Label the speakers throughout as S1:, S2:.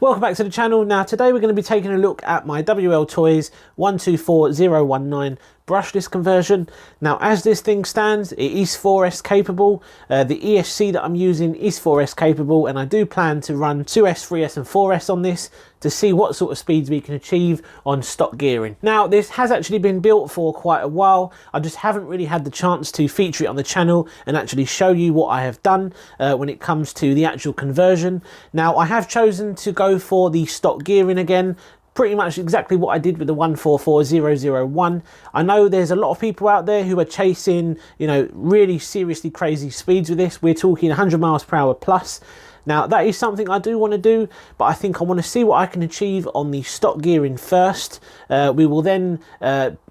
S1: Welcome back to the channel. Now today we're going to be taking a look at my WLTOYS 124019 brushless conversion. Now as this thing stands, it is 4S capable. The ESC that I'm using is 4S capable, and I do plan to run 2S, 3S and 4S on this to see what sort of speeds we can achieve on stock gearing. Now this has actually been built for quite a while. I just haven't really had the chance to feature it on the channel and actually show you what I have done when it comes to the actual conversion. Now I have chosen to go for the stock gearing again, pretty much exactly what I did with the 144001. I know there's a lot of people out there who are chasing, you know, really seriously crazy speeds with this. We're talking 100 miles per hour plus. Now that is something I do want to do, but I think I want to see what I can achieve on the stock gearing first. We will then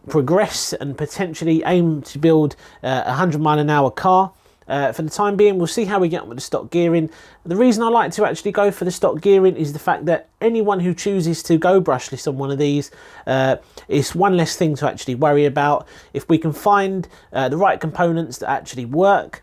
S1: progress and potentially aim to build a 100 mile an hour car. For the time being, we'll see how we get on with the stock gearing. The reason I like to actually go for the stock gearing is the fact that anyone who chooses to go brushless on one of these, it's one less thing to actually worry about. If we can find the right components that actually work,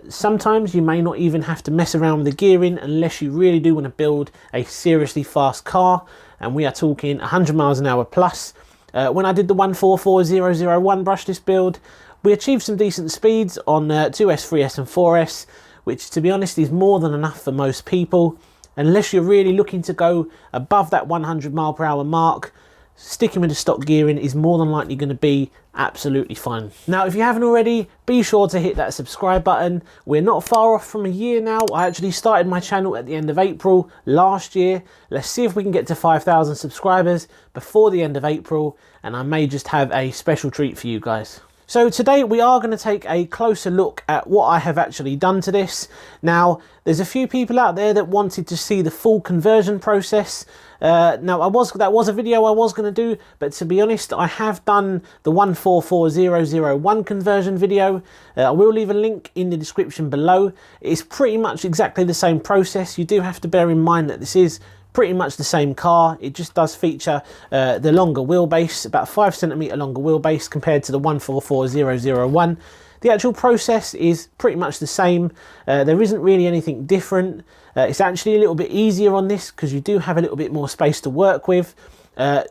S1: sometimes you may not even have to mess around with the gearing unless you really do want to build a seriously fast car, and we are talking 100 miles an hour plus. When I did the 144001 brushless build, we achieved some decent speeds on 2S, 3S and 4S, which to be honest is more than enough for most people. Unless you're really looking to go above that 100 mile per hour mark, sticking with the stock gearing is more than likely going to be absolutely fine. Now if you haven't already, be sure to hit that subscribe button. We're not far off from a year now. I actually started my channel at the end of April last year. Let's see if we can get to 5,000 subscribers before the end of April, and I may just have a special treat for you guys. So today we are going to take a closer look at what I have actually done to this. Now there's a few people out there that wanted to see the full conversion process. Now that was a video I was going to do, but to be honest, I have done the 144001 conversion video. I will leave a link in the description below. It's pretty much exactly the same process. You do have to bear in mind that this is pretty much the same car. It just does feature the longer wheelbase, about 5cm longer wheelbase compared to the 144001. The actual process is pretty much the same. There isn't really anything different. It's actually a little bit easier on this because you do have a little bit more space to work with.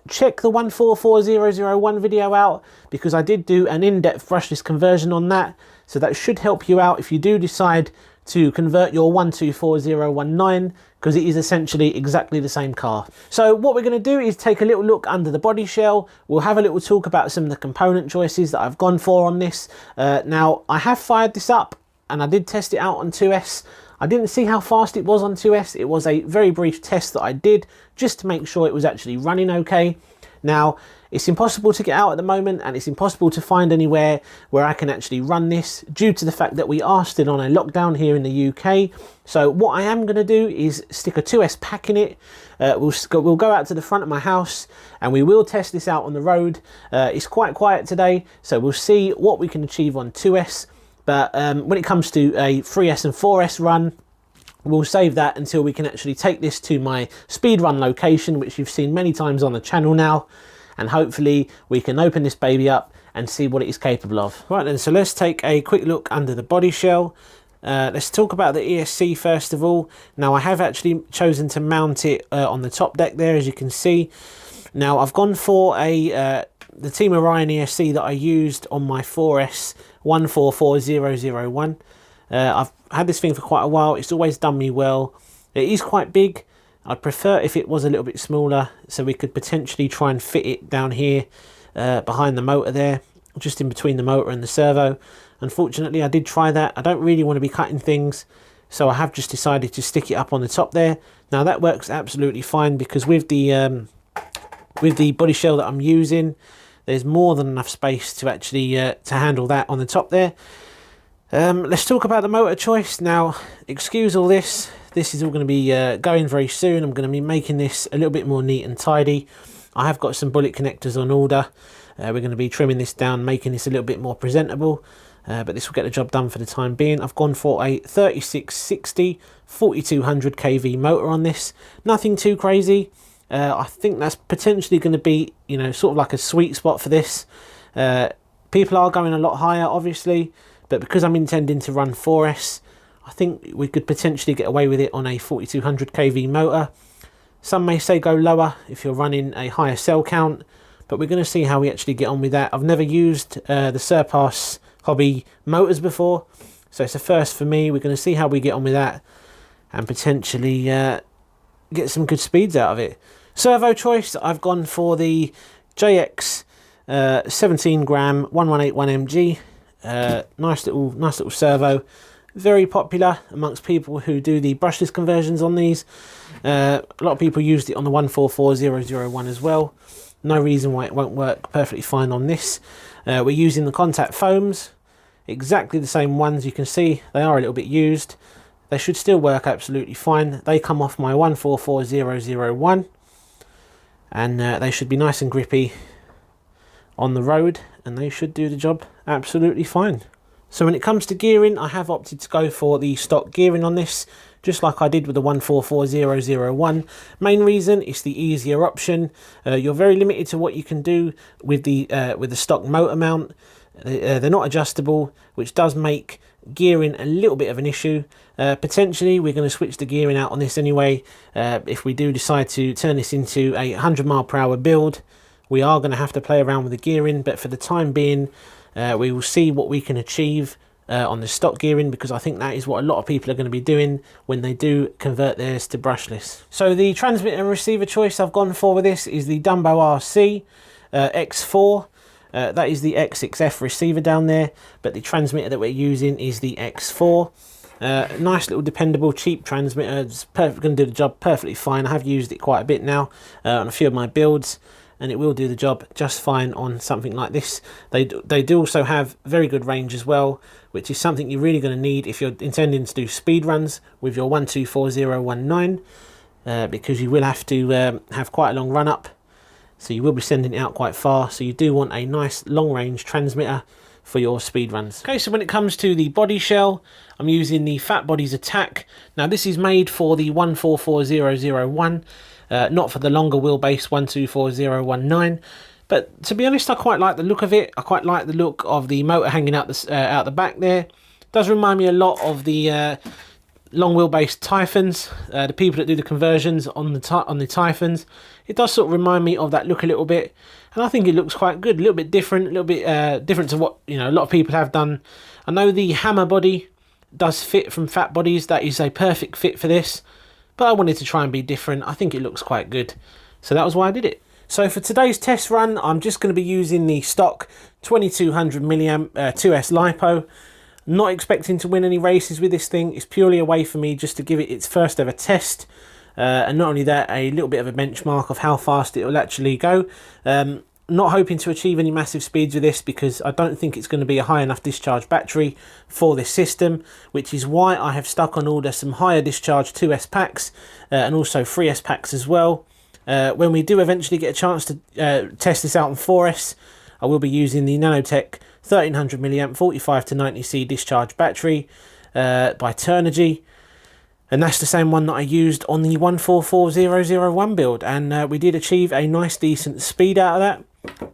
S1: Check the 144001 video out because I did do an in-depth brushless conversion on that, so that should help you out if you do decide to convert your 124019, because it is essentially exactly the same car. So what we're going to do is take a little look under the body shell. We'll have a little talk about some of the component choices that I've gone for on this. Now I have fired this up and I did test it out on 2S. I didn't see how fast it was on 2S. It was a very brief test that I did just to make sure it was actually running okay. Now it's impossible to get out at the moment, and it's impossible to find anywhere where I can actually run this due to the fact that we are still on a lockdown here in the UK. So what I am going to do is stick a 2S pack in it. We'll go out to the front of my house and we will test this out on the road. It's quite quiet today, so we'll see what we can achieve on 2S. But when it comes to a 3S and 4S run, we'll save that until we can actually take this to my speedrun location, which you've seen many times on the channel now. And hopefully we can open this baby up and see what it is capable of. Right then, so let's take a quick look under the body shell. Let's talk about the ESC first of all. Now I have actually chosen to mount it on the top deck there, as you can see. Now I've gone for the Team Orion ESC that I used on my 4S 144001. I've had this thing for quite a while. It's always done me well. It is quite big. I'd prefer if it was a little bit smaller, so we could potentially try and fit it down here behind the motor there, just in between the motor and the servo. Unfortunately I did try that. I don't really want to be cutting things, so I have just decided to stick it up on the top there. Now that works absolutely fine because with the body shell that I'm using, there's more than enough space to actually to handle that on the top there. Let's talk about the motor choice. Now excuse all this. This is all going to be going very soon. I'm going to be making this a little bit more neat and tidy. I have got some bullet connectors on order. We're going to be trimming this down, making this a little bit more presentable. But this will get the job done for the time being. I've gone for a 3660 4200 kV motor on this. Nothing too crazy. I think that's potentially going to be, you know, sort of like a sweet spot for this. People are going a lot higher, obviously, but because I'm intending to run 4S, I think we could potentially get away with it on a 4200 kV motor. Some may say go lower if you're running a higher cell count, but we're going to see how we actually get on with that. I've never used the Surpass hobby motors before, so it's a first for me. We're going to see how we get on with that and potentially get some good speeds out of it. Servo choice, I've gone for the JX 17 gram 1181 mg. Nice little servo, very popular amongst people who do the brushless conversions on these. A lot of people used it on the 144001 as well. No reason why it won't work perfectly fine on this. We're using the contact foams, exactly the same ones. You can see they are a little bit used. They should still work absolutely fine. They come off my 144001, and they should be nice and grippy on the road, and they should do the job absolutely fine. So when it comes to gearing, I have opted to go for the stock gearing on this, just like I did with the 144001. Main reason, it's the easier option. You're very limited to what you can do with the stock motor mount. They're not adjustable, which does make gearing a little bit of an issue. Potentially we're going to switch the gearing out on this anyway. If we do decide to turn this into a 100 mph build, we are going to have to play around with the gearing, but for the time being we will see what we can achieve on the stock gearing, because I think that is what a lot of people are going to be doing when they do convert theirs to brushless. So the transmitter and receiver choice I've gone for with this is the Dumbo RC X4. That is the X6F receiver down there, but the transmitter that we're using is the X4. Nice little dependable cheap transmitter. It's going to do the job perfectly fine. I have used it quite a bit now on a few of my builds, and it will do the job just fine on something like this. They do also have very good range as well, which is something you're really going to need if you're intending to do speed runs with your 124019, because you will have to have quite a long run up. So you will be sending it out quite far. So you do want a nice long range transmitter for your speed runs. Okay, so when it comes to the body shell, I'm using the Phatbodies Attak. Now this is made for the 144001, not for the longer wheelbase 124019. But to be honest, I quite like the look of it. I quite like the look of the motor hanging out the back there. It does remind me a lot of the long wheelbase Typhons, the people that do the conversions on the Typhons. It does sort of remind me of that look a little bit, and I think it looks quite good, a little bit different, a little bit different to what a lot of people have done. I know the hammer body does fit from Phatbodies. That is a perfect fit for this, but I wanted to try and be different. I think it looks quite good, so that was why I did it. So for today's test run, I'm just going to be using the stock 2200 milliamp 2S LiPo. Not expecting to win any races with this thing. It's purely a way for me just to give it its first ever test, and not only that, a little bit of a benchmark of how fast it will actually go. Not hoping to achieve any massive speeds with this, because I don't think it's going to be a high enough discharge battery for this system, which is why I have stuck on order some higher discharge 2S packs and also 3S packs as well. When we do eventually get a chance to test this out on 4S, I will be using the Nanotech 1300 milliamp 45 to 90C discharge battery by Turnigy, and that's the same one that I used on the 144001 build, and we did achieve a nice decent speed out of that.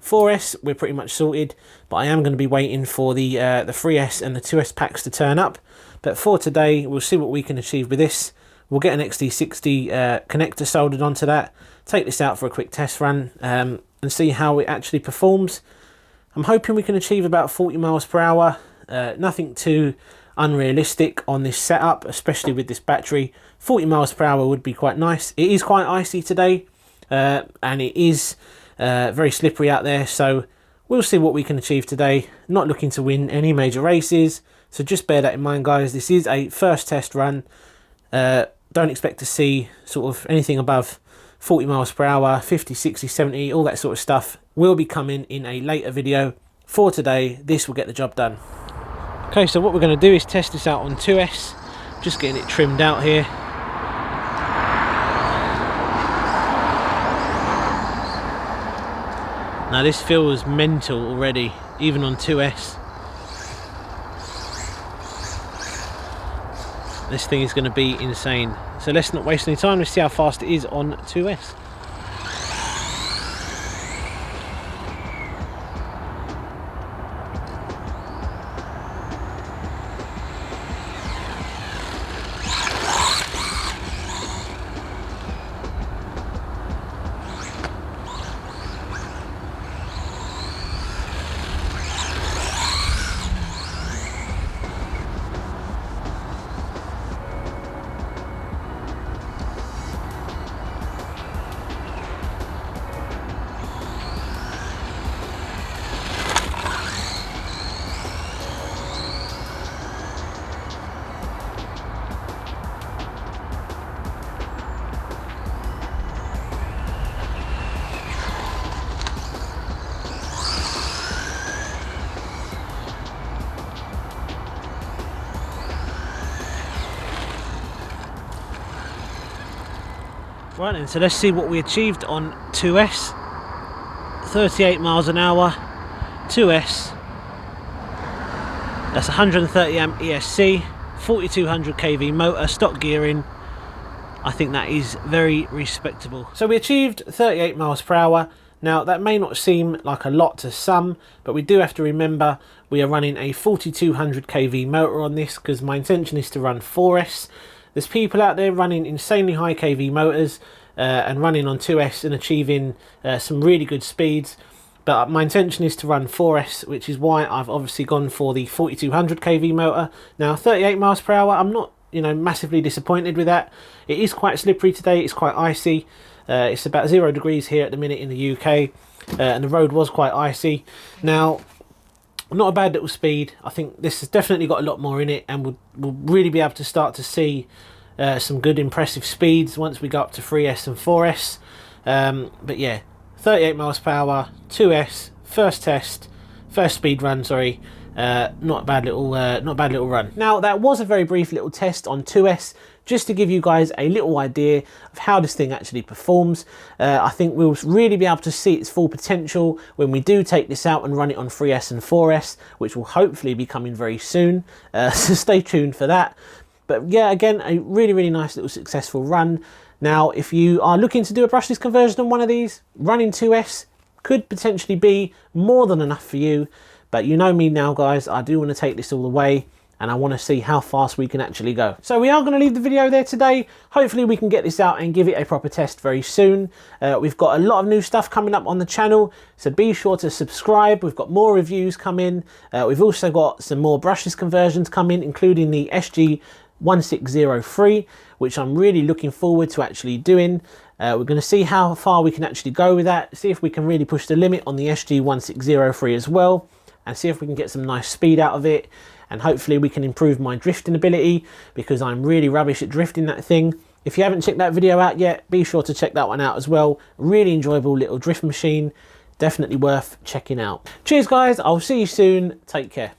S1: 4S we're pretty much sorted, but I am going to be waiting for the 3S and the 2S packs to turn up. But for today, we'll see what we can achieve with this. We'll get an XD60 connector soldered onto that, take this out for a quick test run, and see how it actually performs. I'm hoping we can achieve about 40 miles per hour. Nothing too unrealistic on this setup, especially with this battery. 40 miles per hour would be quite nice. It is quite icy today, and it is very slippery out there, so we'll see what we can achieve today. Not looking to win any major races, so just bear that in mind, guys. This is a first test run. Don't expect to see sort of anything above 40 miles per hour, 50, 60, 70, all that sort of stuff will be coming in a later video. For today, this will get the job done. Okay, so what we're going to do is test this out on 2S, just getting it trimmed out here. Now this feels mental already, even on 2S. This thing is going to be insane. So let's not waste any time, let's see how fast it is on 2S. Right then, so let's see what we achieved on 2S. 38 miles an hour, 2S. That's 130 amp ESC, 4200 kV motor, stock gearing. I think that is very respectable. So we achieved 38 miles per hour. Now that may not seem like a lot to some, but we do have to remember we are running a 4200 kV motor on this because my intention is to run 4S. There's people out there running insanely high kV motors and running on 2S and achieving some really good speeds. But my intention is to run 4S, which is why I've obviously gone for the 4200 kV motor. Now 38 miles per hour, I'm not, you know, massively disappointed with that. It is quite slippery today, it's quite icy. It's about 0 degrees here at the minute in the UK, and the road was quite icy. Now, not a bad little speed. I think this has definitely got a lot more in it, and we'll really be able to start to see some good impressive speeds once we go up to 3S and 4S. But yeah, 38 miles per hour, 2S, first speed run, sorry. Not a bad little run. Now that was a very brief little test on 2S, just to give you guys a little idea of how this thing actually performs. I think we'll really be able to see its full potential when we do take this out and run it on 3S and 4S, which will hopefully be coming very soon. So stay tuned for that. But yeah, again, a really nice little successful run. Now, if you are looking to do a brushless conversion on one of these, running 2S could potentially be more than enough for you. But you know me now, guys, I do want to take this all the way, and I want to see how fast we can actually go. So we are going to leave the video there today. Hopefully we can get this out and give it a proper test very soon. We've got a lot of new stuff coming up on the channel, so be sure to subscribe. We've got more reviews coming. We've also got some more brushless conversions coming, including the SG1603, which I'm really looking forward to actually doing. We're going to see how far we can actually go with that, see if we can really push the limit on the SG1603 as well, and see if we can get some nice speed out of it, and hopefully we can improve my drifting ability, because I'm really rubbish at drifting that thing. If you haven't checked that video out yet, be sure to check that one out as well. Really enjoyable little drift machine, definitely worth checking out. Cheers guys, I'll see you soon, take care.